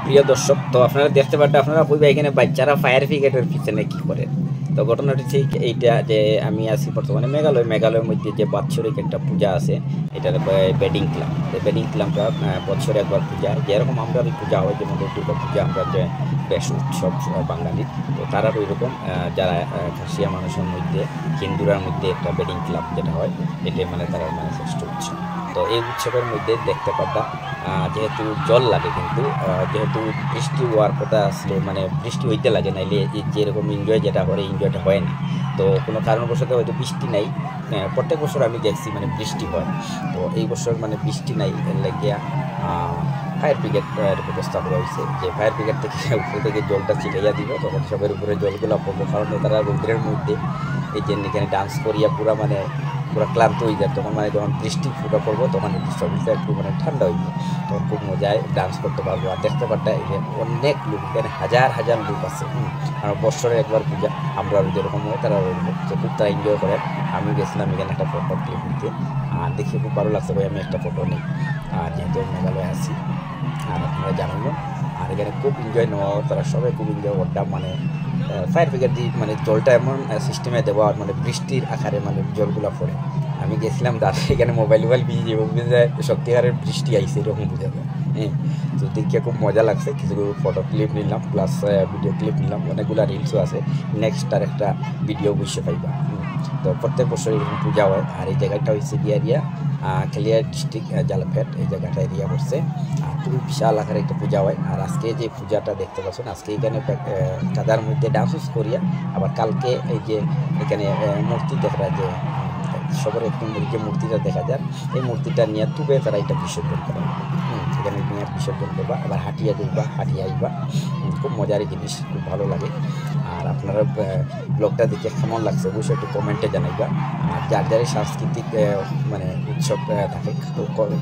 প্রিয় দর্শক, তো আপনারা দেখতে পারেন, আপনারা কইবা এখানে বাচ্চারা ফায়ার ব্রিগেডের পিছনে কি করে। তো ঘটনাটি ঠিক এইটা যে আমি আছি বর্তমানে মেঘালয়ের মধ্যে যে বাৎসরিক একটা পূজা আছে, এটার বেডিং ক্লাব। বেডিং ক্লাবটা বছরে একবার পূজা, যেরকম আমরা পূজা হয়, যেমন দুর্গা পূজা আমরা যে বেশ উৎসব বাঙালির, তো তারা ওই রকম যারা খাসিয়া মানুষের মধ্যে, হিন্দুরার মধ্যে একটা বেডিং ক্লাব যেটা হয়, এটা মানে তারা মানে শ্রেষ্ঠ উৎসব। তো এই উৎসবের মধ্যে দেখতে পারতাম যেহেতু জল লাগে, কিন্তু যেহেতু বৃষ্টি হওয়ার কথা আসলে মানে বৃষ্টি হইতে লাগে, নাইলে যেরকম এনজয় যেটা করে এনজয়টা হয় না। তো কোনো কারণবশত হয়তো বৃষ্টি নাই, প্রত্যেক বছর আমি দেখছি মানে বৃষ্টি হয়, তো এই বছর মানে বৃষ্টি নাই, এর লাগিয়া ফায়ার ব্রিগেড ব্যবস্থা করা হয়েছে যে ফায়ার ব্রিগেড থেকে উপর থেকে জলটা ছিটাইয়া দিব, তখন সবের উপরে জলগুলো পড়বো। কারণ তারা রৌদ্রের মধ্যে এই যে এখানে ডান্স করিয়া পুরা ক্লান্ত হয়ে যায়, তখন মানে যখন বৃষ্টি ফুটা পড়বো তখন শরীরটা একটু মানে ঠান্ডা হয়ে যায়, তখন খুব মজায় ডান্স করতে পারবো। আর দেখতে পারটা এখানে অনেক লোক, এখানে হাজার হাজার লোক আছে। আর বছরে একবার পূজা, আমরা যেরকম হয় তারা ওইরকম, তো খুব তারা এনজয় করে। আমি গেছিলাম এখানে একটা ফটো ক্লিক নিতে, আর দেখে খুব ভালো লাগছে, ভাই আমি একটা ফটো নিই। আর যেহেতু মেঘালয়ে আছি আর আপনারা জানালো, আর এখানে খুব এনজয় নেওয়া, তারা সবাই খুব এনজয় করতাম। মানে ফায়ার ব্রিগেড দিয়ে মানে জলটা এমন সিস্টেমে দেওয়া, মানে বৃষ্টির আকারে মানে জলগুলো পড়ে। আমি গেছিলাম দাদা, এখানে মোবাইল ভিজে যে বুঝে যায় সত্যিকারের বৃষ্টি আইসে, এরকম বুঝে যায়। হ্যাঁ, তো দেখে খুব মজা লাগছে। কিছু ফটো ক্লিপ নিলাম, প্লাস ভিডিও ক্লিপ নিলাম, অনেকগুলো রিলসও আছে। নেক্সট আর একটা ভিডিও অবশ্যই পাইবা। তো প্রত্যেক বছর এরকম পূজা হয়। আর এই জায়গাটা হচ্ছে এরিয়া ক্লিয়ার ডিস্ট্রিক্ট জালপেট, এই জায়গাটা এরিয়া করছে। আর খুবই বিশাল আকারে একটা পূজা হয়। আর আজকে যে পূজাটা দেখতে পাচ্ছেন, আজকে এখানে কাদার মধ্যে ডান্স করিয়া, আবার কালকে এই যে এখানে মূর্তি দেখা যায়, সবার একটু যে মূর্তিটা দেখা যায়, এই মূর্তিটা নিয়ে তুবে তারা এটা বিসর্জন করা। এখানে নিয়ে বিসর্জন করবা, আবার হাটিয়া দেখবা, হাটিয়া আইবা। খুব মজারই জিনিস, খুব ভালো লাগে। আর আপনারা ব্লগটা দেখে কেমন লাগছে অবশ্যই একটু কমেন্টে জানাইবা। আর যার যারই সাংস্কৃতিক মানে উৎসব থাকে,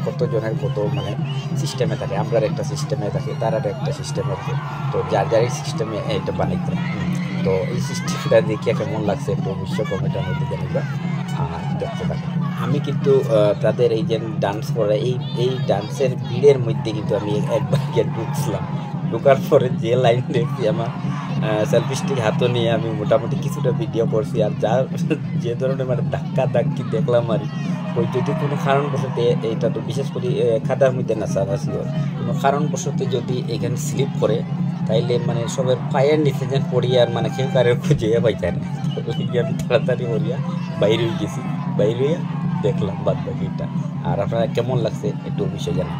কতজনের কত মানে সিস্টেমে থাকে, আমরা একটা সিস্টেমে থাকে, তার একটা সিস্টেমে থাকে। তো যার যারই সিস্টেমে এটা বানাইতে, তো এই সিস্টেমটা দেখে কেমন লাগছে একটু অবশ্যই কমেন্টের মধ্যে জানাইবা। আর দেখতে থাকি আমি কিন্তু তাদের এই যে ডান্স করে, এই ডান্সের ভিড়ের মধ্যে কিন্তু আমি একবার গিয়ে ঢুকছিলাম। ঢোকার পরে যে লাইন দেখছি, আমার সেলফি স্টিক হাতও নিয়ে আমি মোটামুটি কিছুটা ভিডিও করছি। আর যার যে ধরনের মানে ধাক্কি দেখলাম, আর ওই যদি কোনো কারণবশত, এইটা তো বিশেষ করে খাদার মধ্যে নাচানাচি হয়, কোনো কারণবশত যদি এখানে স্লিপ করে, তাইলে মানে সবের পায়ের নিচে যেন পড়ি, আর মানে কেউ কারের খুঁজে পাইতে না। আমি তাড়াতাড়ি পড়িয়া বাইরে হয়ে গেছি, বাইরে হইয়া দেখলাম বাদ বাকিটা। আর আপনারা কেমন লাগছে একটু অবশ্যই জানান।